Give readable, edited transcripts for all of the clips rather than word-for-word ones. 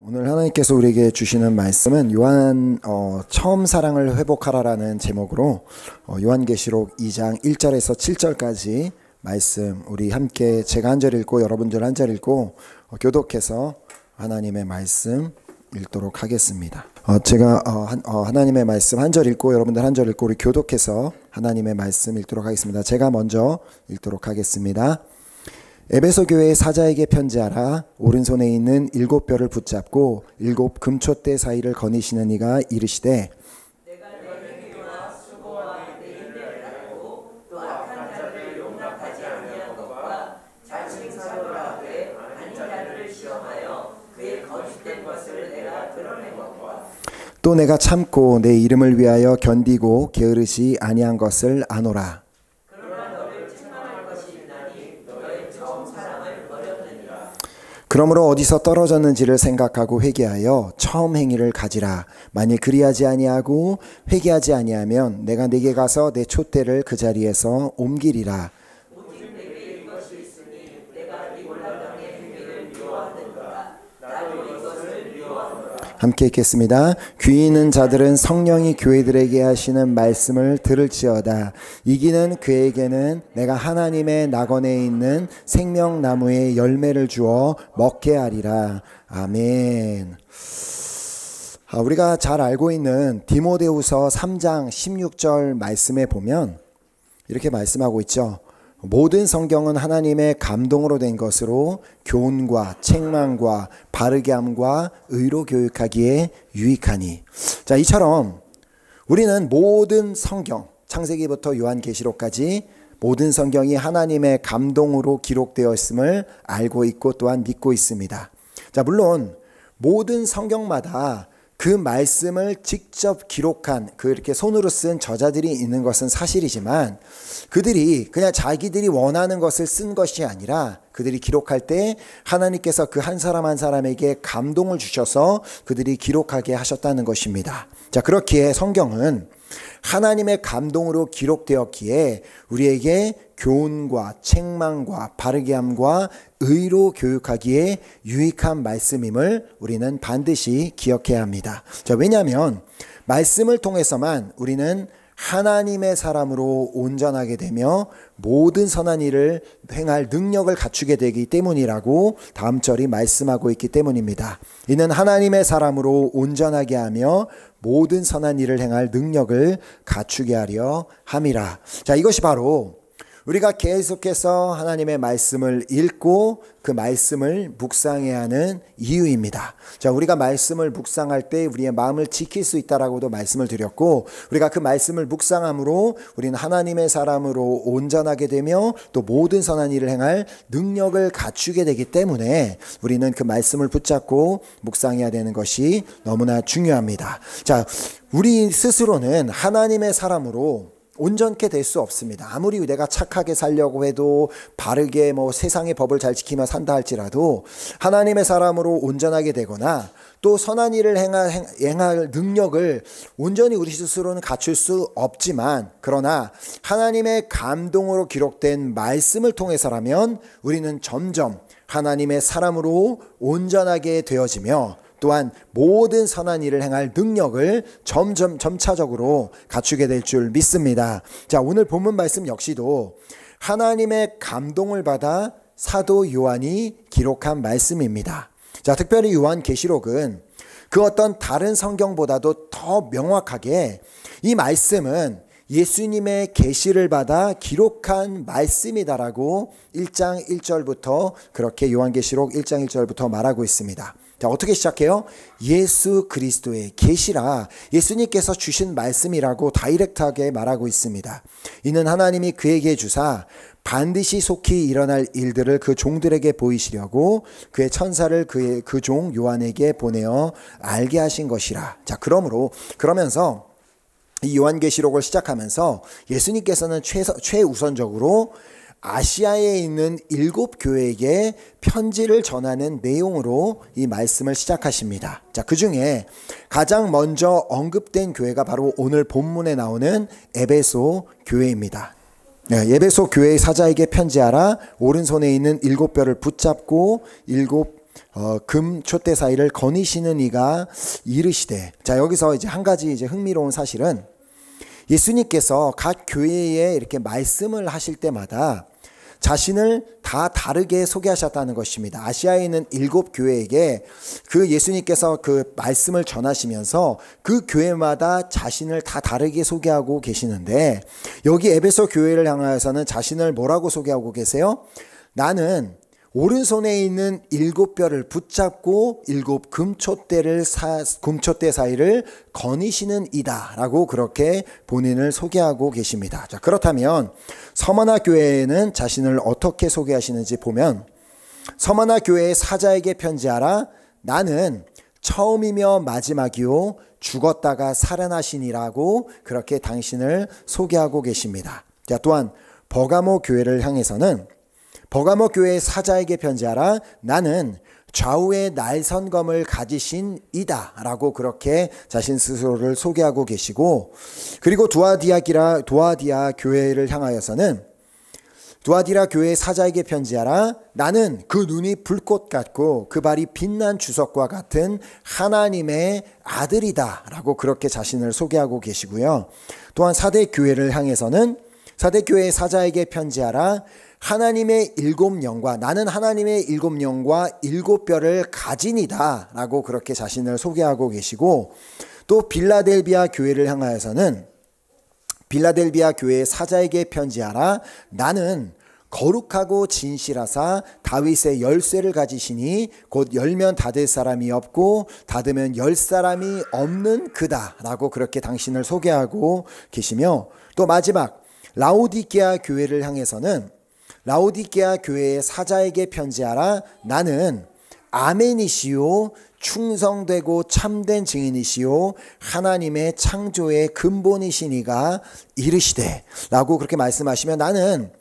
오늘 하나님께서 우리에게 주시는 말씀은 요한 처음 사랑을 회복하라라는 제목으로 요한계시록 2장 1절에서 7절까지 말씀 우리 함께 제가 한 절 읽고 여러분들 한 절 읽고 교독해서 하나님의 말씀 읽도록 하겠습니다. 제가 하나님의 말씀 한 절 읽고 여러분들 한 절 읽고 우리 교독해서 하나님의 말씀 읽도록 하겠습니다. 제가 먼저 읽도록 하겠습니다. 에베소 교회의 사자에게 편지하라. 오른손에 있는 7뼈를 붙잡고 7 금촛대 사이를 거니시는 이가 이르시되 내가 너희 기도와 수고와 내 인내를 알고 또 악한 자를 용납하지 아니한 것과 자칭 사도라 하되 아닌 자들을 시험하여 그의 거짓된 것을 내가 드러낸 것과 또 내가 참고 내 이름을 위하여 견디고 게으르지 아니한 것을 아노라. 그러므로 어디서 떨어졌는지를 생각하고 회개하여 처음 행위를 가지라. 만일 그리하지 아니하고 회개하지 아니하면 내가 네게 가서 내 촛대를 그 자리에서 옮기리라. 오직 내게 이것이 있으니 내가 이 올라당의 행위를 미워하는도다. 나도 이것을 미워하노라. 함께 읽겠습니다. 귀 있는 자들은 성령이 교회들에게 하시는 말씀을 들을지어다. 이기는 그에게는 내가 하나님의 낙원에 있는 생명나무의 열매를 주어 먹게 하리라. 아멘. 우리가 잘 알고 있는 디모데후서 3장 16절 말씀에 보면 이렇게 말씀하고 있죠. 모든 성경은 하나님의 감동으로 된 것으로 교훈과 책망과 바르게 함과 의로 교육하기에 유익하니. 자, 이처럼 우리는 모든 성경, 창세기부터 요한계시록까지 모든 성경이 하나님의 감동으로 기록되어 있음을 알고 있고 또한 믿고 있습니다. 자, 물론 모든 성경마다 그 말씀을 직접 기록한 이렇게 손으로 쓴 저자들이 있는 것은 사실이지만 그들이 그냥 자기들이 원하는 것을 쓴 것이 아니라 그들이 기록할 때 하나님께서 그 한 사람 한 사람에게 감동을 주셔서 그들이 기록하게 하셨다는 것입니다. 자, 그렇기에 성경은 하나님의 감동으로 기록되었기에 우리에게 교훈과 책망과 바르게 함과 의로 교육하기에 유익한 말씀임을 우리는 반드시 기억해야 합니다. 자, 왜냐하면 말씀을 통해서만 우리는 하나님의 사람으로 온전하게 되며 모든 선한 일을 행할 능력을 갖추게 되기 때문이라고 다음 절이 말씀하고 있기 때문입니다. 이는 하나님의 사람으로 온전하게 하며 모든 선한 일을 행할 능력을 갖추게 하려 함이라. 자, 이것이 바로 우리가 계속해서 하나님의 말씀을 읽고 그 말씀을 묵상해야 하는 이유입니다. 자, 우리가 말씀을 묵상할 때 우리의 마음을 지킬 수 있다라고도 말씀을 드렸고 우리가 그 말씀을 묵상함으로 우리는 하나님의 사람으로 온전하게 되며 또 모든 선한 일을 행할 능력을 갖추게 되기 때문에 우리는 그 말씀을 붙잡고 묵상해야 되는 것이 너무나 중요합니다. 자, 우리 스스로는 하나님의 사람으로 온전케 될 수 없습니다. 아무리 내가 착하게 살려고 해도 바르게 세상의 법을 잘 지키며 산다 할지라도 하나님의 사람으로 온전하게 되거나 또 선한 일을 행할 능력을 온전히 우리 스스로는 갖출 수 없지만 그러나 하나님의 감동으로 기록된 말씀을 통해서라면 우리는 점점 하나님의 사람으로 온전하게 되어지며 또한 모든 선한 일을 행할 능력을 점차적으로 갖추게 될 줄 믿습니다. 자, 오늘 본문 말씀 역시도 하나님의 감동을 받아 사도 요한이 기록한 말씀입니다. 자, 특별히 요한계시록은 그 어떤 다른 성경보다도 더 명확하게 이 말씀은 예수님의 계시를 받아 기록한 말씀이다라고 1장 1절부터 그렇게 요한계시록 1장 1절부터 말하고 있습니다. 자, 어떻게 시작해요? 예수 그리스도의 계시라, 예수님께서 주신 말씀이라고 다이렉트하게 말하고 있습니다. 이는 하나님이 그에게 주사 반드시 속히 일어날 일들을 그 종들에게 보이시려고 그의 천사를 그 종 요한에게 보내어 알게 하신 것이라. 자, 그러면서 이 요한계시록을 시작하면서 예수님께서는 최우선적으로 아시아에 있는 7 교회에게 편지를 전하는 내용으로 이 말씀을 시작하십니다. 자, 그 중에 가장 먼저 언급된 교회가 바로 오늘 본문에 나오는 에베소 교회입니다. 에베소 교회의 사자에게 편지하라. 오른손에 있는 7뼈를 붙잡고 7 금 촛대 사이를 거니시는 이가 이르시되. 자, 여기서 이제 한 가지 이제 흥미로운 사실은 예수님께서 각 교회에 이렇게 말씀을 하실 때마다 자신을 다 다르게 소개하셨다는 것입니다. 아시아에 있는 7교회에게 그 예수님께서 그 말씀을 전하시면서 그 교회마다 자신을 다 다르게 소개하고 계시는데, 여기 에베소 교회를 향하여서는 자신을 뭐라고 소개하고 계세요? 나는 오른손에 있는 7뼈를 붙잡고 7 금촛대 사이를 거니시는 이다 라고 그렇게 본인을 소개하고 계십니다. 자, 그렇다면 서머나 교회에는 자신을 어떻게 소개하시는지 보면, 서머나 교회의 사자에게 편지하라. 나는 처음이며 마지막이요 죽었다가 살아나시니라고 그렇게 당신을 소개하고 계십니다. 자, 또한 버가모 교회를 향해서는 버가모 교회의 사자에게 편지하라. 나는 좌우에 날선검을 가지신 이다 라고 그렇게 자신 스스로를 소개하고 계시고, 그리고 두아디아 교회를 향하여서는 두아디라 교회의 사자에게 편지하라. 나는 그 눈이 불꽃 같고 그 발이 빛난 주석과 같은 하나님의 아들이다 라고 그렇게 자신을 소개하고 계시고요. 또한 사대 교회를 향해서는 사대 교회의 사자에게 편지하라. 하나님의 7영과 나는 하나님의 7영과 7뼈를 가진이다 라고 그렇게 자신을 소개하고 계시고, 또 빌라델비아 교회를 향하여서는 빌라델비아 교회의 사자에게 편지하라. 나는 거룩하고 진실하사 다윗의 열쇠를 가지시니 곧 열면 닫을 사람이 없고 닫으면 열 사람이 없는 그다 라고 그렇게 당신을 소개하고 계시며, 또 마지막 라오디게아 교회를 향해서는 라오디게아 교회의 사자에게 편지하라. 나는 아멘이시요 충성되고 참된 증인이시요 하나님의 창조의 근본이시니가 이르시되 라고 그렇게 말씀하시면, 나는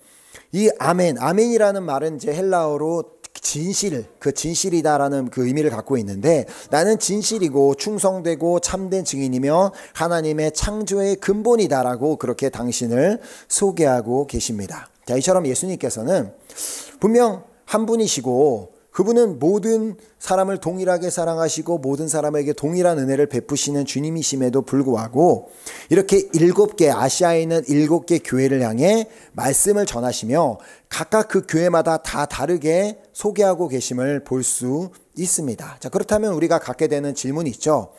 이 아멘이라는 말은 이제 헬라어로 진실, 그 진실이다라는 그 의미를 갖고 있는데, 나는 진실이고 충성되고 참된 증인이며 하나님의 창조의 근본이다라고 그렇게 당신을 소개하고 계십니다. 자, 이처럼 예수님께서는 분명 한 분이시고 그분은 모든 사람을 동일하게 사랑하시고 모든 사람에게 동일한 은혜를 베푸시는 주님이심에도 불구하고 이렇게 7개, 아시아에 있는 7개 교회를 향해 말씀을 전하시며 각각 그 교회마다 다 다르게 소개하고 계심을 볼 수 있습니다. 자, 그렇다면 우리가 갖게 되는 질문이 있죠.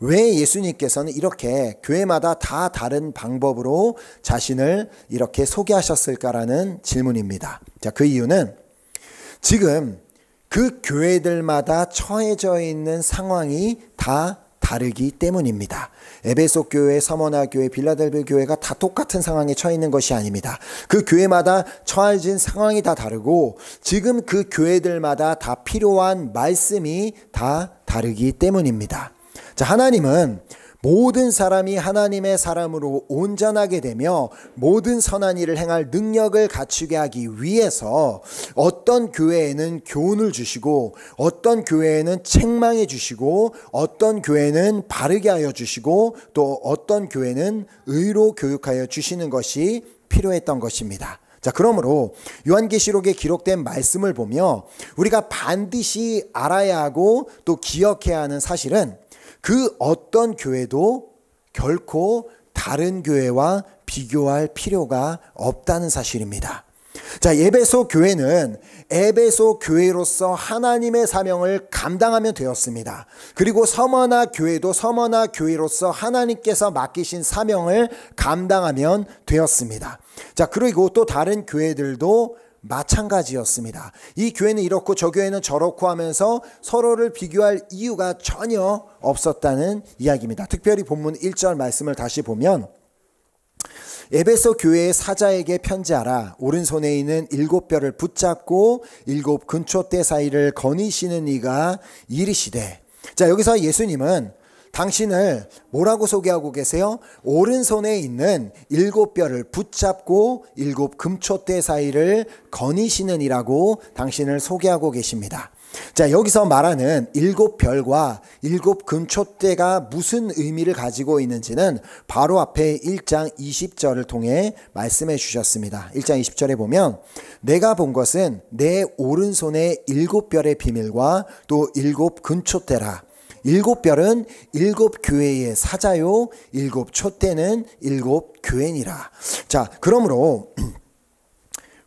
왜 예수님께서는 이렇게 교회마다 다 다른 방법으로 자신을 이렇게 소개하셨을까라는 질문입니다. 자, 그 이유는 지금 그 교회들마다 처해져 있는 상황이 다 다르기 때문입니다. 에베소 교회, 서머나 교회, 빌라델비아 교회가 다 똑같은 상황에 처해 있는 것이 아닙니다. 그 교회마다 처해진 상황이 다 다르고 지금 그 교회들마다 다 필요한 말씀이 다 다르기 때문입니다. 자, 하나님은 모든 사람이 하나님의 사람으로 온전하게 되며 모든 선한 일을 행할 능력을 갖추게 하기 위해서 어떤 교회에는 교훈을 주시고 어떤 교회에는 책망해 주시고 어떤 교회는 바르게 하여 주시고 또 어떤 교회는 의로 교육하여 주시는 것이 필요했던 것입니다. 자, 그러므로 요한계시록에 기록된 말씀을 보며 우리가 반드시 알아야 하고 또 기억해야 하는 사실은 그 어떤 교회도 결코 다른 교회와 비교할 필요가 없다는 사실입니다. 자, 에베소 교회는 에베소 교회로서 하나님의 사명을 감당하면 되었습니다. 그리고 서머나 교회도 서머나 교회로서 하나님께서 맡기신 사명을 감당하면 되었습니다. 자, 그리고 또 다른 교회들도 마찬가지였습니다. 이 교회는 이렇고 저 교회는 저렇고 하면서 서로를 비교할 이유가 전혀 없었다는 이야기입니다. 특별히 본문 1절 말씀을 다시 보면 에베소 교회의 사자에게 편지하라. 오른손에 있는 7뼈를 붙잡고 7 근초대 사이를 거니시는 이가 이르시되. 자, 여기서 예수님은 당신을 뭐라고 소개하고 계세요? 오른손에 있는 7뼈를 붙잡고 7 금촛대 사이를 거니시는 이라고 당신을 소개하고 계십니다. 자, 여기서 말하는 7별과 7 금촛대가 무슨 의미를 가지고 있는지는 바로 앞에 1장 20절을 통해 말씀해 주셨습니다. 1장 20절에 보면 내가 본 것은 내 오른손의 7별의 비밀과 또 7 금촛대라. 7별은 7 교회의 사자요 7 촛대는 7 교회니라. 자, 그러므로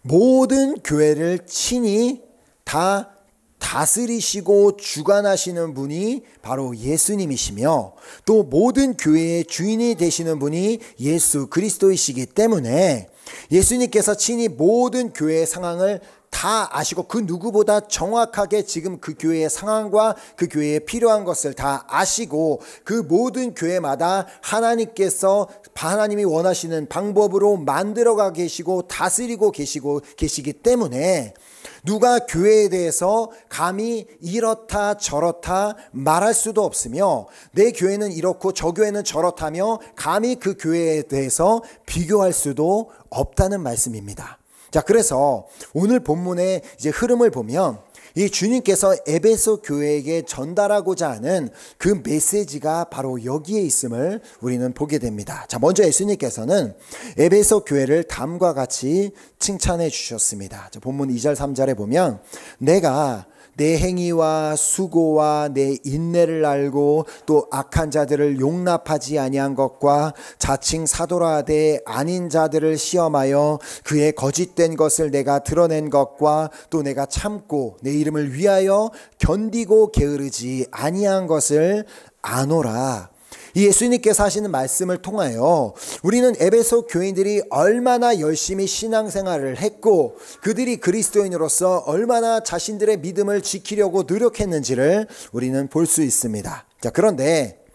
모든 교회를 친히 다 다스리시고 주관하시는 분이 바로 예수님이시며 또 모든 교회의 주인이 되시는 분이 예수 그리스도이시기 때문에 예수님께서 친히 모든 교회의 상황을 다 아시고 그 누구보다 정확하게 지금 그 교회의 상황과 그 교회에 필요한 것을 다 아시고 그 모든 교회마다 하나님이 원하시는 방법으로 만들어가 계시고 다스리고 계시기 때문에 누가 교회에 대해서 감히 이렇다 저렇다 말할 수도 없으며 내 교회는 이렇고 저 교회는 저렇다며 감히 그 교회에 대해서 비교할 수도 없다는 말씀입니다. 자, 그래서 오늘 본문의 이제 흐름을 보면 이 주님께서 에베소 교회에게 전달하고자 하는 그 메시지가 바로 여기에 있음을 우리는 보게 됩니다. 자, 먼저 예수님께서는 에베소 교회를 다음과 같이 칭찬해 주셨습니다. 자, 본문 2절 3절에 보면 내가 내 행위와 수고와 내 인내를 알고 또 악한 자들을 용납하지 아니한 것과 자칭 사도라 하되 아닌 자들을 시험하여 그의 거짓된 것을 내가 드러낸 것과 또 내가 참고 내 이름을 위하여 견디고 게으르지 아니한 것을 아노라. 이 예수님께서 하시는 말씀을 통하여 우리는 에베소 교인들이 얼마나 열심히 신앙생활을 했고 그들이 그리스도인으로서 얼마나 자신들의 믿음을 지키려고 노력했는지를 우리는 볼 수 있습니다. 자, 그런데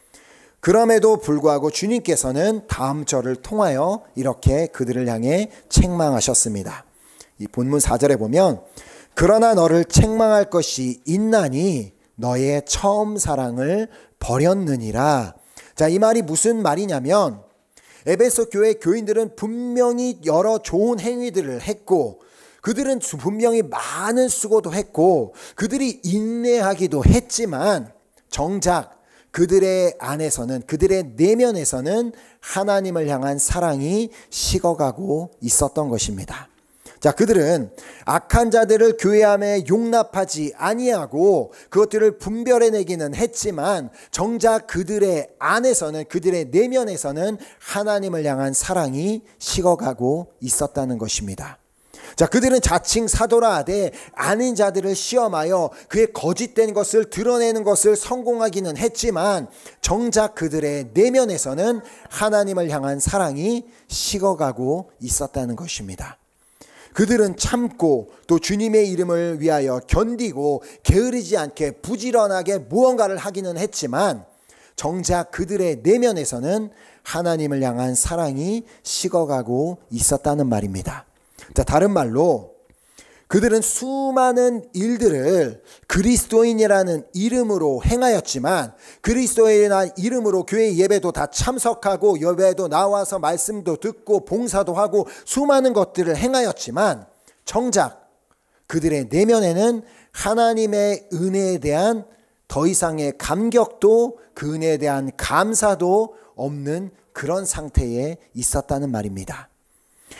그럼에도 불구하고 주님께서는 다음 절을 통하여 이렇게 그들을 향해 책망하셨습니다. 이 본문 4절에 보면 그러나 너를 책망할 것이 있나니 너의 처음 사랑을 버렸느니라. 자, 이 말이 무슨 말이냐면 에베소 교회 교인들은 분명히 여러 좋은 행위들을 했고 그들은 분명히 많은 수고도 했고 그들이 인내하기도 했지만 정작 그들의 안에서는 그들의 내면에서는 하나님을 향한 사랑이 식어가고 있었던 것입니다. 자, 그들은 악한 자들을 교회 안에 용납하지 아니하고 그것들을 분별해내기는 했지만 정작 그들의 안에서는 그들의 내면에서는 하나님을 향한 사랑이 식어가고 있었다는 것입니다. 자, 그들은 자칭 사도라 하되 아닌 자들을 시험하여 그의 거짓된 것을 드러내는 것을 성공하기는 했지만 정작 그들의 내면에서는 하나님을 향한 사랑이 식어가고 있었다는 것입니다. 그들은 참고 또 주님의 이름을 위하여 견디고 게으르지 않게 부지런하게 무언가를 하기는 했지만 정작 그들의 내면에서는 하나님을 향한 사랑이 식어가고 있었다는 말입니다. 자, 다른 말로 그들은 수많은 일들을 그리스도인이라는 이름으로 행하였지만 그리스도인이라는 이름으로 교회 예배도 다 참석하고 예배도 나와서 말씀도 듣고 봉사도 하고 수많은 것들을 행하였지만 정작 그들의 내면에는 하나님의 은혜에 대한 더 이상의 감격도 그 은혜에 대한 감사도 없는 그런 상태에 있었다는 말입니다.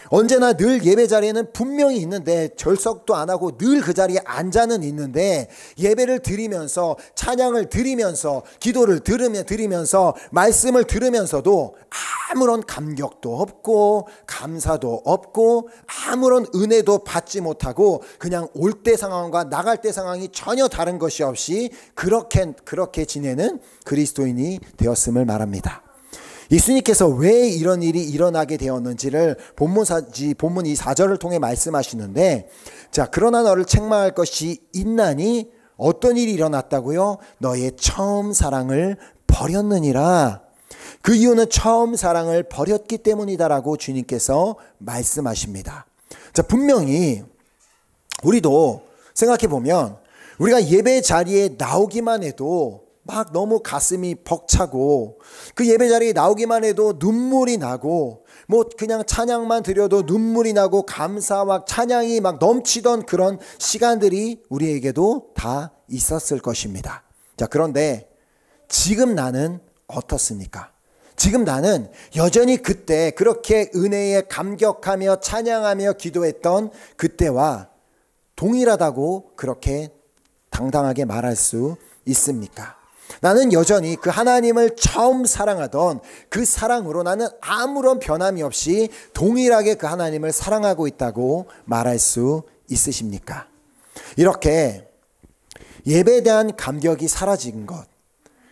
언제나 늘 예배 자리에는 분명히 있는데 절석도 안 하고 늘 그 자리에 앉아는 있는데 예배를 드리면서 찬양을 드리면서 기도를 드리면서 말씀을 들으면서도 아무런 감격도 없고 감사도 없고 아무런 은혜도 받지 못하고 그냥 올 때 상황과 나갈 때 상황이 전혀 다른 것이 없이 그렇게 지내는 그리스도인이 되었음을 말합니다. 예수님께서 왜 이런 일이 일어나게 되었는지를 본문 이 4절을 통해 말씀하시는데, 자, 그러나 너를 책망할 것이 있나니 어떤 일이 일어났다고요? 너의 처음 사랑을 버렸느니라. 그 이유는 처음 사랑을 버렸기 때문이다라고 주님께서 말씀하십니다. 자, 분명히 우리도 생각해 보면 우리가 예배 자리에 나오기만 해도 막 너무 가슴이 벅차고 그 예배 자리에 나오기만 해도 눈물이 나고 뭐 그냥 찬양만 드려도 눈물이 나고 감사와 찬양이 막 넘치던 그런 시간들이 우리에게도 다 있었을 것입니다. 자, 그런데 지금 나는 어떻습니까? 지금 나는 여전히 그때 그렇게 은혜에 감격하며 찬양하며 기도했던 그때와 동일하다고 그렇게 당당하게 말할 수 있습니까? 나는 여전히 그 하나님을 처음 사랑하던 그 사랑으로 나는 아무런 변함이 없이 동일하게 그 하나님을 사랑하고 있다고 말할 수 있으십니까? 이렇게 예배에 대한 감격이 사라진 것,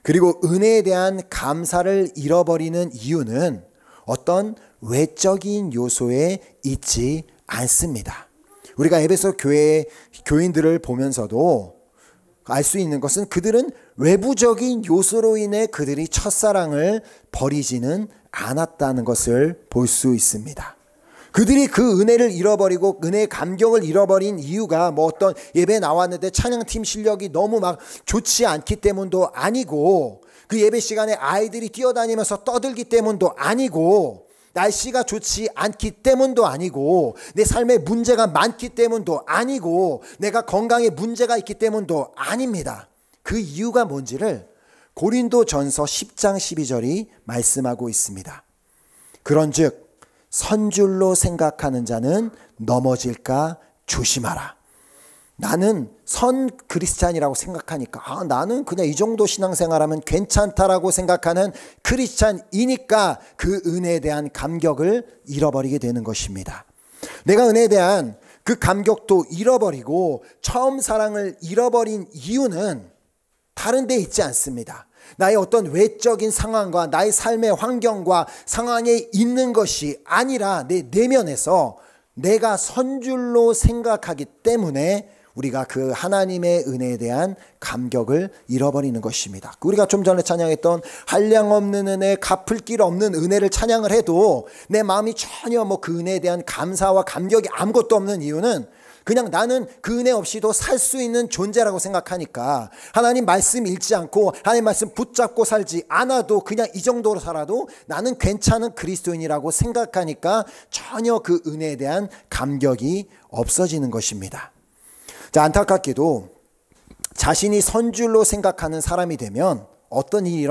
그리고 은혜에 대한 감사를 잃어버리는 이유는 어떤 외적인 요소에 있지 않습니다. 우리가 에베소 교회의 교인들을 보면서도 알 수 있는 것은 그들은 외부적인 요소로 인해 그들이 첫사랑을 버리지는 않았다는 것을 볼 수 있습니다. 그들이 그 은혜를 잃어버리고 은혜의 감격을 잃어버린 이유가 뭐 어떤 예배에 나왔는데 찬양팀 실력이 너무 막 좋지 않기 때문도 아니고, 그 예배 시간에 아이들이 뛰어다니면서 떠들기 때문도 아니고, 날씨가 좋지 않기 때문도 아니고, 내 삶에 문제가 많기 때문도 아니고, 내가 건강에 문제가 있기 때문도 아닙니다. 그 이유가 뭔지를 고린도전서 10장 12절이 말씀하고 있습니다. 그런즉 선줄로 생각하는 자는 넘어질까 조심하라. 나는 선 크리스찬이라고 생각하니까 나는 그냥 이 정도 신앙생활하면 괜찮다라고 생각하는 크리스찬이니까 그 은혜에 대한 감격을 잃어버리게 되는 것입니다. 내가 은혜에 대한 그 감격도 잃어버리고 처음 사랑을 잃어버린 이유는 다른 데 있지 않습니다. 나의 어떤 외적인 상황과 나의 삶의 환경과 상황에 있는 것이 아니라 내 내면에서 내가 선줄로 생각하기 때문에 우리가 그 하나님의 은혜에 대한 감격을 잃어버리는 것입니다. 우리가 좀 전에 찬양했던 한량없는 은혜, 갚을 길 없는 은혜를 찬양을 해도 내 마음이 전혀 뭐 그 은혜에 대한 감사와 감격이 아무것도 없는 이유는 그냥 나는 그 은혜 없이도 살 수 있는 존재라고 생각하니까, 하나님 말씀 읽지 않고 하나님 말씀 붙잡고 살지 않아도 그냥 이 정도로 살아도 나는 괜찮은 그리스도인이라고 생각하니까 전혀 그 은혜에 대한 감격이 없어지는 것입니다. 자, 안타깝게도 자신이 선줄로 생각하는 사람이 되면 어떤 일이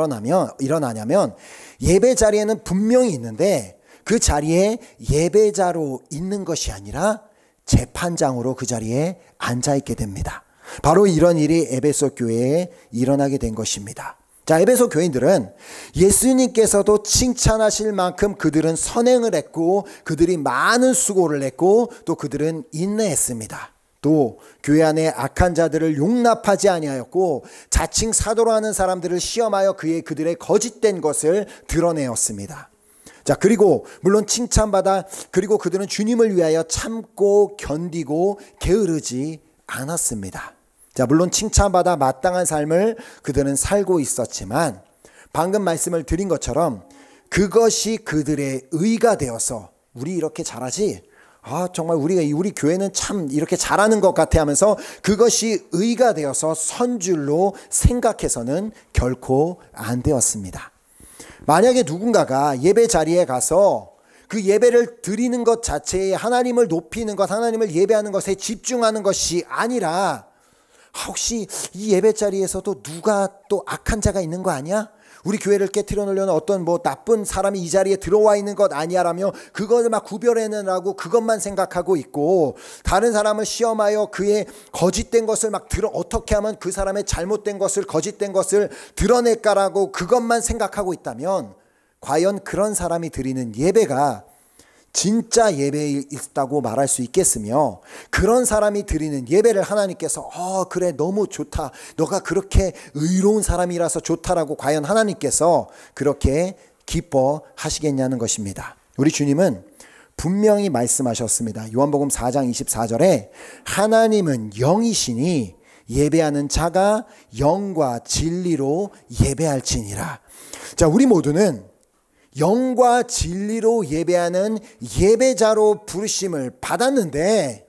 일어나냐면 예배 자리에는 분명히 있는데 그 자리에 예배자로 있는 것이 아니라 재판장으로 그 자리에 앉아있게 됩니다. 바로 이런 일이 에베소 교회에 일어나게 된 것입니다. 자, 에베소 교인들은 예수님께서도 칭찬하실 만큼 그들은 선행을 했고, 그들이 많은 수고를 했고, 또 그들은 인내했습니다. 또 교회 안에 악한 자들을 용납하지 아니하였고, 자칭 사도로 하는 사람들을 시험하여 그들의 거짓된 것을 드러내었습니다. 자, 그리고 물론 칭찬받아 그리고 그들은 주님을 위하여 참고 견디고 게으르지 않았습니다. 자, 물론 칭찬받아 마땅한 삶을 그들은 살고 있었지만 방금 말씀을 드린 것처럼 그것이 그들의 의가 되어서 우리 이렇게 잘하지? 정말 우리 교회는 참 이렇게 잘하는 것 같아 하면서 그것이 의가 되어서 선줄로 생각해서는 결코 안 되었습니다. 만약에 누군가가 예배 자리에 가서 그 예배를 드리는 것 자체에 하나님을 높이는 것, 하나님을 예배하는 것에 집중하는 것이 아니라 혹시 이 예배 자리에서도 누가 또 악한 자가 있는 거 아니야? 우리 교회를 깨트려 놓으려는 어떤 뭐 나쁜 사람이 이 자리에 들어와 있는 것 아니야라며 그것을 막 구별해내라고 그것만 생각하고 있고, 다른 사람을 시험하여 그의 거짓된 것을 어떻게 하면 그 사람의 잘못된 것을, 거짓된 것을 드러낼까라고 그것만 생각하고 있다면 과연 그런 사람이 드리는 예배가 진짜 예배있다고 말할 수 있겠으며, 그런 사람이 드리는 예배를 하나님께서 그래 너무 좋다, 너가 그렇게 의로운 사람이라서 좋다라고 과연 하나님께서 그렇게 기뻐하시겠냐는 것입니다. 우리 주님은 분명히 말씀하셨습니다. 요한복음 4장 24절에 하나님은 영이시니 예배하는 자가 영과 진리로 예배할지니라. 자, 우리 모두는 영과 진리로 예배하는 예배자로 부르심을 받았는데,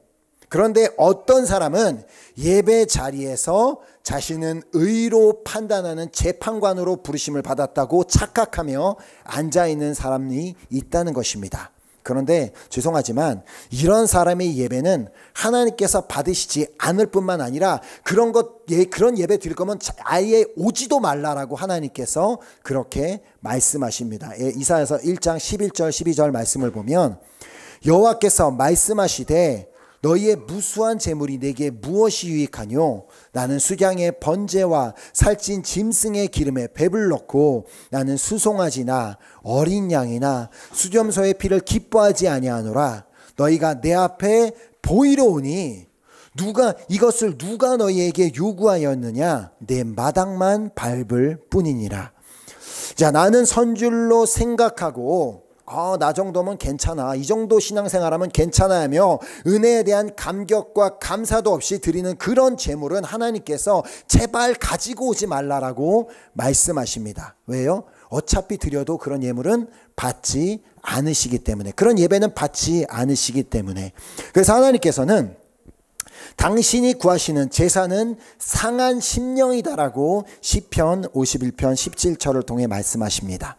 그런데 어떤 사람은 예배 자리에서 자신은 의로 판단하는 재판관으로 부르심을 받았다고 착각하며 앉아있는 사람이 있다는 것입니다. 그런데 죄송하지만 이런 사람의 예배는 하나님께서 받으시지 않을 뿐만 아니라 그런 예배 드릴 거면 아예 오지도 말라라고 하나님께서 그렇게 말씀하십니다. 이사야서 1장 11절 12절 말씀을 보면 여호와께서 말씀하시되 너희의 무수한 재물이 내게 무엇이 유익하뇨? 나는 수량의 번제와 살찐 짐승의 기름에 배불렀고 나는 수송아지나 어린 양이나 수렴소의 피를 기뻐하지 아니하노라. 너희가 내 앞에 보이러 오니 이것을 누가 너희에게 요구하였느냐? 내 마당만 밟을 뿐이니라. 자, 나는 선줄로 생각하고 나 정도면 괜찮아, 이 정도 신앙생활하면 괜찮아 하며 은혜에 대한 감격과 감사도 없이 드리는 그런 재물은 하나님께서 제발 가지고 오지 말라라고 말씀하십니다. 왜요? 어차피 드려도 그런 예물은 받지 않으시기 때문에, 그런 예배는 받지 않으시기 때문에. 그래서 하나님께서는 당신이 구하시는 제사는 상한 심령이다라고 시편 51편 17절을 통해 말씀하십니다.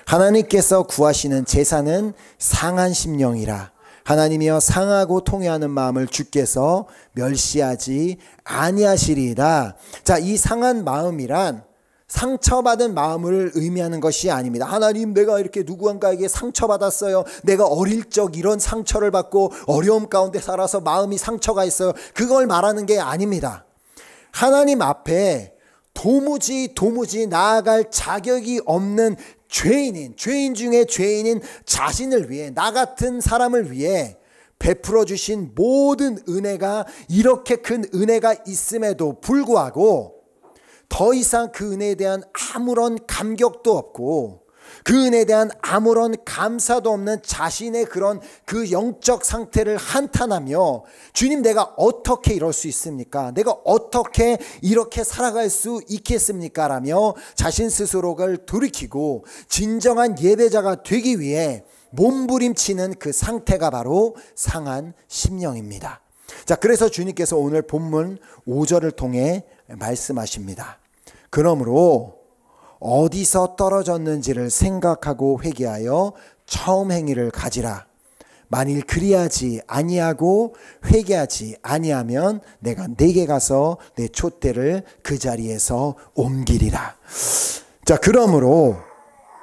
하나님께서 구하시는 제사는 상한 심령이라. 하나님이여 상하고 통회하는 마음을 주께서 멸시하지 아니하시리이다. 자, 이 상한 마음이란 상처받은 마음을 의미하는 것이 아닙니다. 하나님, 내가 이렇게 누구한가에게 상처받았어요. 내가 어릴 적 이런 상처를 받고 어려움 가운데 살아서 마음이 상처가 있어요. 그걸 말하는 게 아닙니다. 하나님 앞에 도무지 나아갈 자격이 없는 죄인 중에 죄인인 자신을 위해, 나 같은 사람을 위해 베풀어 주신 모든 은혜가 이렇게 큰 은혜가 있음에도 불구하고 더 이상 그 은혜에 대한 아무런 감격도 없고 그 은혜에 대한 아무런 감사도 없는 자신의 그 영적 상태를 한탄하며 주님, 내가 어떻게 이럴 수 있습니까? 내가 어떻게 이렇게 살아갈 수 있겠습니까? 라며 자신 스스로를 돌이키고 진정한 예배자가 되기 위해 몸부림치는 그 상태가 바로 상한 심령입니다. 자, 그래서 주님께서 오늘 본문 5절을 통해 말씀하십니다. 그러므로 어디서 떨어졌는지를 생각하고 회개하여 처음 행위를 가지라. 만일 그리하지 아니하고 회개하지 아니하면 내가 내게 가서 내 촛대를 그 자리에서 옮기리라. 자, 그러므로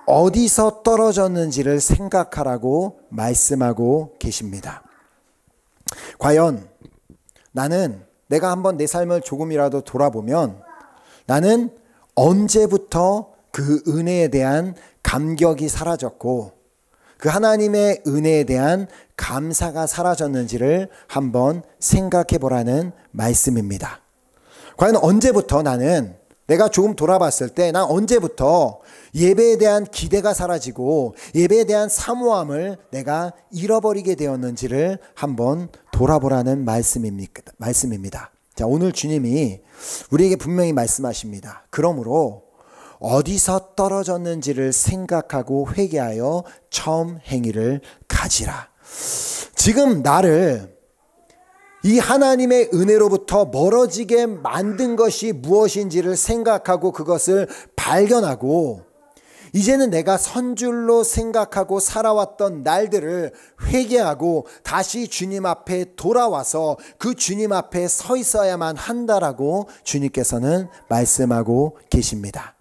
어디서 떨어졌는지를 생각하라고 말씀하고 계십니다. 과연 내가 한번 내 삶을 조금이라도 돌아보면 나는 언제부터 그 은혜에 대한 감격이 사라졌고 그 하나님의 은혜에 대한 감사가 사라졌는지를 한번 생각해 보라는 말씀입니다. 과연 언제부터 내가 조금 돌아봤을 때 난 언제부터 예배에 대한 기대가 사라지고 예배에 대한 사모함을 내가 잃어버리게 되었는지를 한번 돌아보라는 말씀입니다. 자, 오늘 주님이 우리에게 분명히 말씀하십니다. 그러므로 어디서 떨어졌는지를 생각하고 회개하여 처음 행위를 가지라. 지금 나를 이 하나님의 은혜로부터 멀어지게 만든 것이 무엇인지를 생각하고 그것을 발견하고 이제는 내가 선줄로 생각하고 살아왔던 날들을 회개하고 다시 주님 앞에 돌아와서 그 주님 앞에 서 있어야만 한다라고 주님께서는 말씀하고 계십니다.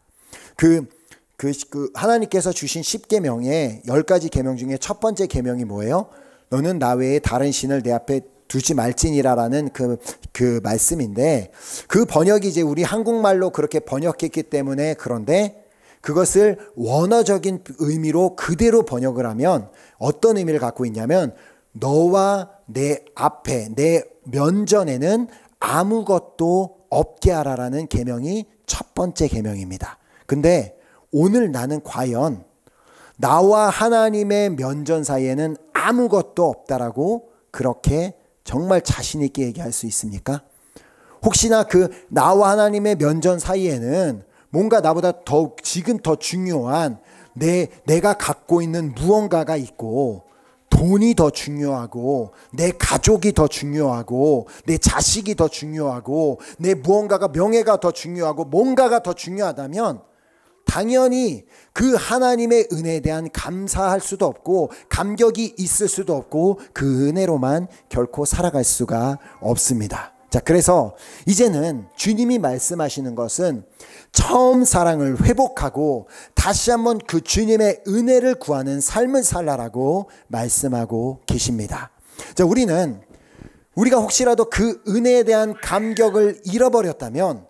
하나님께서 주신 10계명의 10가지 계명 중에 첫 번째 계명이 뭐예요? 너는 나 외에 다른 신을 내 앞에 두지 말지니라라는 그 말씀인데, 그 번역이 이제 우리 한국말로 그렇게 번역했기 때문에, 그런데 그것을 원어적인 의미로 그대로 번역을 하면 어떤 의미를 갖고 있냐면, 너와 내 앞에 내 면전에는 아무것도 없게 하라라는 계명이 첫 번째 계명입니다. 근데 오늘 나는 과연 나와 하나님의 면전 사이에는 아무것도 없다라고 그렇게 정말 자신 있게 얘기할 수 있습니까? 혹시나 그 나와 하나님의 면전 사이에는 뭔가 나보다 지금 더 중요한 내가 갖고 있는 무언가가 있고 돈이 더 중요하고 내 가족이 더 중요하고 내 자식이 더 중요하고 내 무언가가 명예가 더 중요하고 뭔가가 더 중요하다면 당연히 그 하나님의 은혜에 대한 감사할 수도 없고 감격이 있을 수도 없고 그 은혜로만 결코 살아갈 수가 없습니다. 자, 그래서 이제는 주님이 말씀하시는 것은 처음 사랑을 회복하고 다시 한번 그 주님의 은혜를 구하는 삶을 살라라고 말씀하고 계십니다. 자, 우리가 혹시라도 그 은혜에 대한 감격을 잃어버렸다면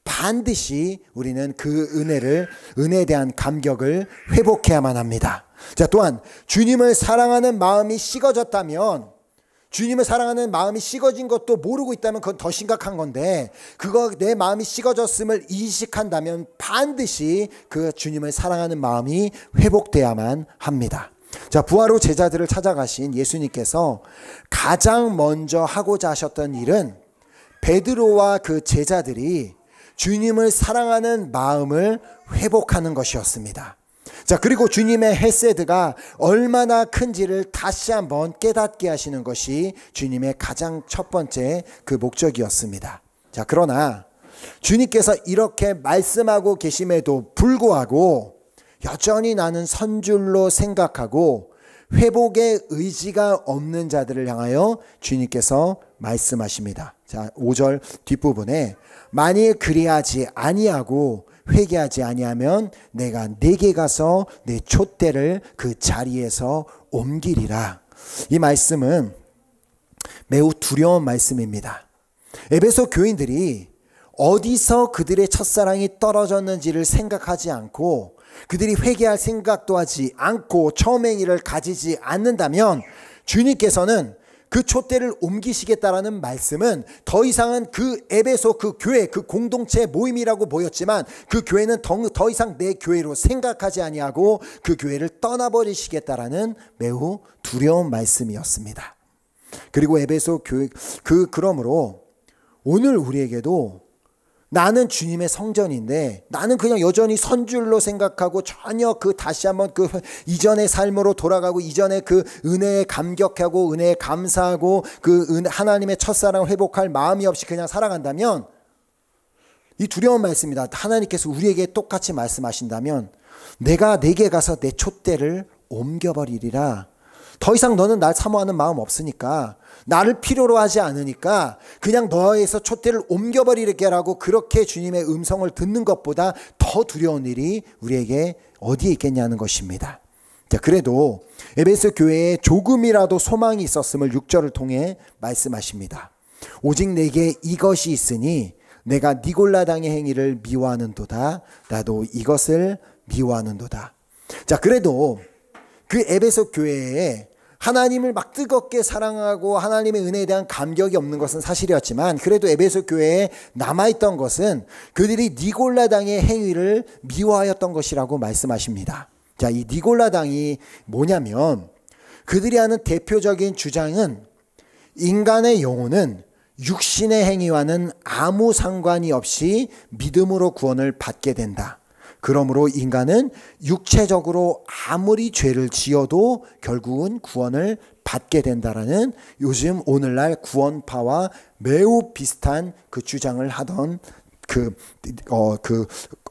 반드시 우리는 그 은혜에 대한 감격을 회복해야만 합니다. 자, 또한 주님을 사랑하는 마음이 식어졌다면, 주님을 사랑하는 마음이 식어진 것도 모르고 있다면 그건 더 심각한 건데, 그거 내 마음이 식어졌음을 인식한다면 반드시 그 주님을 사랑하는 마음이 회복돼야만 합니다. 자, 부활 후 제자들을 찾아가신 예수님께서 가장 먼저 하고자 하셨던 일은 베드로와 그 제자들이 주님을 사랑하는 마음을 회복하는 것이었습니다. 자, 그리고 주님의 헤세드가 얼마나 큰지를 다시 한번 깨닫게 하시는 것이 주님의 가장 첫 번째 그 목적이었습니다. 자, 그러나 주님께서 이렇게 말씀하고 계심에도 불구하고 여전히 나는 선줄로 생각하고 회복의 의지가 없는 자들을 향하여 주님께서 말씀하십니다. 자, 5절 뒷부분에 만일 그리하지 아니하고 회개하지 아니하면 내가 내게 가서 내 촛대를 그 자리에서 옮기리라. 이 말씀은 매우 두려운 말씀입니다. 에베소 교인들이 어디서 그들의 첫사랑이 떨어졌는지를 생각하지 않고 그들이 회개할 생각도 하지 않고 처음의 일을 가지지 않는다면 주님께서는 그 촛대를 옮기시겠다라는 말씀은 더 이상은 그 에베소 그 교회 그 공동체 모임이라고 보였지만 그 교회는 더 이상 내 교회로 생각하지 아니하고 그 교회를 떠나버리시겠다라는 매우 두려운 말씀이었습니다. 그리고 에베소 교회 그러므로 오늘 우리에게도 나는 주님의 성전인데 나는 그냥 여전히 선줄로 생각하고 전혀 그 다시 한번 그 이전의 삶으로 돌아가고 이전의 그 은혜에 감격하고 은혜에 감사하고 그 하나님의 첫사랑을 회복할 마음이 없이 그냥 살아간다면 이 두려운 말씀이다. 하나님께서 우리에게 똑같이 말씀하신다면 내가 내게 가서 내 촛대를 옮겨버리리라. 더 이상 너는 날 사모하는 마음 없으니까 나를 필요로 하지 않으니까 그냥 너에서 촛대를 옮겨버리게라고 그렇게 주님의 음성을 듣는 것보다 더 두려운 일이 우리에게 어디에 있겠냐는 것입니다. 자, 그래도 에베소 교회에 조금이라도 소망이 있었음을 6절을 통해 말씀하십니다. 오직 내게 이것이 있으니 내가 니골라당의 행위를 미워하는도다. 나도 이것을 미워하는도다. 자, 그래도 그 에베소 교회에 하나님을 막 뜨겁게 사랑하고 하나님의 은혜에 대한 감격이 없는 것은 사실이었지만 그래도 에베소 교회에 남아있던 것은 그들이 니골라당의 행위를 미워하였던 것이라고 말씀하십니다. 자, 이 니골라당이 뭐냐면 그들이 하는 대표적인 주장은 인간의 영혼은 육신의 행위와는 아무 상관이 없이 믿음으로 구원을 받게 된다. 그러므로 인간은 육체적으로 아무리 죄를 지어도 결국은 구원을 받게 된다라는 요즘 오늘날 구원파와 매우 비슷한 그 주장을 하던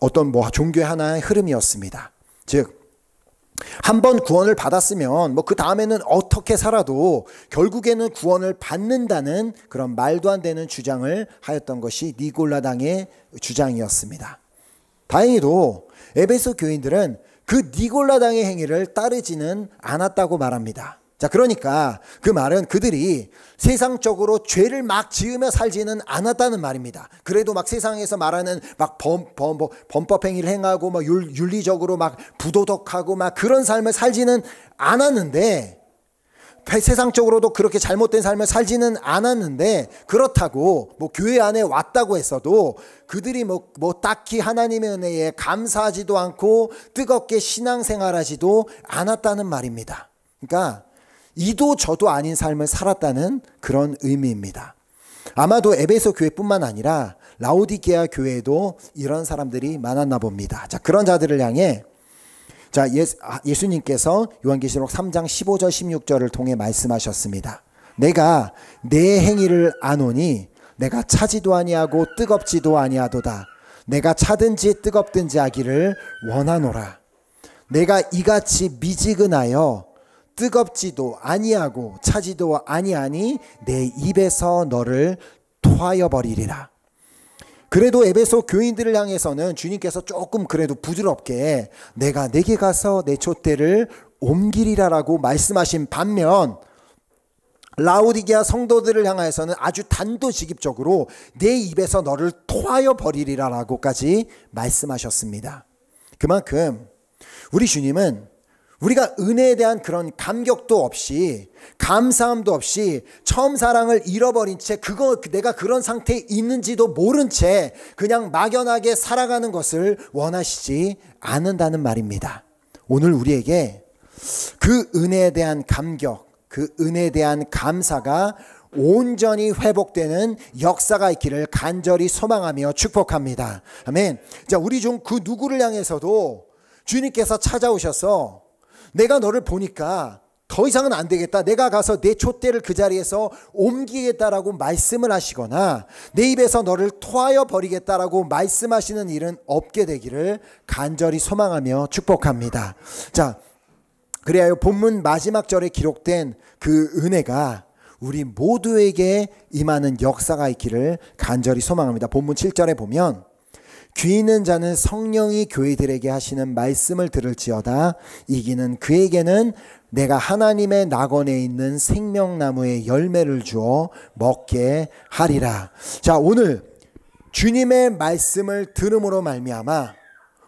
어떤 종교의 하나의 흐름이었습니다. 즉 한번 구원을 받았으면 그 다음에는 어떻게 살아도 결국에는 구원을 받는다는 그런 말도 안 되는 주장을 하였던 것이 니골라당의 주장이었습니다. 다행히도 에베소 교인들은 그 니골라당의 행위를 따르지는 않았다고 말합니다. 자, 그러니까 그 말은 그들이 세상적으로 죄를 막 지으며 살지는 않았다는 말입니다. 그래도 막 세상에서 말하는 막 범법 행위를 행하고 막 윤리적으로 막 부도덕하고 막 그런 삶을 살지는 않았는데 세상적으로도 그렇게 잘못된 삶을 살지는 않았는데 그렇다고 교회 안에 왔다고 했어도 그들이 딱히 하나님의 은혜에 감사하지도 않고 뜨겁게 신앙생활하지도 않았다는 말입니다. 그러니까 이도 저도 아닌 삶을 살았다는 그런 의미입니다. 아마도 에베소 교회뿐만 아니라 라오디게아 교회에도 이런 사람들이 많았나 봅니다. 자, 그런 자들을 향해 자, 예수님께서 요한계시록 3장 15절 16절을 통해 말씀하셨습니다. 내가 내 행위를 아노니 내가 차지도 아니하고 뜨겁지도 아니하도다. 내가 차든지 뜨겁든지 하기를 원하노라. 내가 이같이 미지근하여 뜨겁지도 아니하고 차지도 아니하니 내 입에서 너를 토하여 버리리라. 그래도 에베소 교인들을 향해서는 주님께서 조금 그래도 부드럽게 내가 내게 가서 내 촛대를 옮기리라라고 말씀하신 반면 라오디게아 성도들을 향해서는 아주 단도직입적으로 내 입에서 너를 토하여 버리리라라고까지 말씀하셨습니다. 그만큼 우리 주님은 우리가 은혜에 대한 그런 감격도 없이 감사함도 없이 처음 사랑을 잃어버린 채 내가 그런 상태에 있는지도 모른 채 그냥 막연하게 살아가는 것을 원하시지 않는다는 말입니다. 오늘 우리에게 그 은혜에 대한 감격, 그 은혜에 대한 감사가 온전히 회복되는 역사가 있기를 간절히 소망하며 축복합니다. 아멘. 자, 우리 중 그 누구를 향해서도 주님께서 찾아오셔서 내가 너를 보니까 더 이상은 안 되겠다. 내가 가서 내 촛대를 그 자리에서 옮기겠다라고 말씀을 하시거나 내 입에서 너를 토하여 버리겠다라고 말씀하시는 일은 없게 되기를 간절히 소망하며 축복합니다. 자, 그래야 본문 마지막 절에 기록된 그 은혜가 우리 모두에게 임하는 역사가 있기를 간절히 소망합니다. 본문 7절에 보면 귀 있는 자는 성령이 교회들에게 하시는 말씀을 들을지어다. 이기는 그에게는 내가 하나님의 낙원에 있는 생명나무의 열매를 주어 먹게 하리라. 자, 오늘 주님의 말씀을 들음으로 말미암아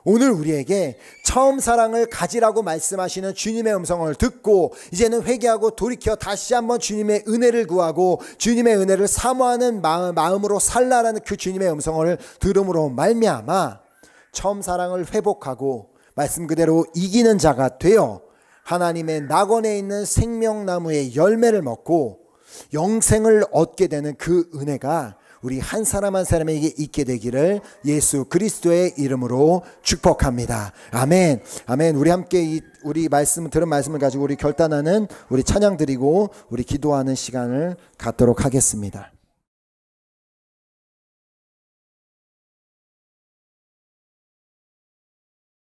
오늘 우리에게 처음 사랑을 가지라고 말씀하시는 주님의 음성을 듣고 이제는 회개하고 돌이켜 다시 한번 주님의 은혜를 구하고 주님의 은혜를 사모하는 마음으로 살라라는 그 주님의 음성을 들음으로 말미암아 처음 사랑을 회복하고 말씀 그대로 이기는 자가 되어 하나님의 낙원에 있는 생명나무의 열매를 먹고 영생을 얻게 되는 그 은혜가 우리 한 사람 한 사람에게 있게 되기를 예수 그리스도의 이름으로 축복합니다. 아멘. 아멘. 우리 함께 우리 들은 말씀을 가지고 우리 결단하는 우리 찬양 드리고 우리 기도하는 시간을 갖도록 하겠습니다.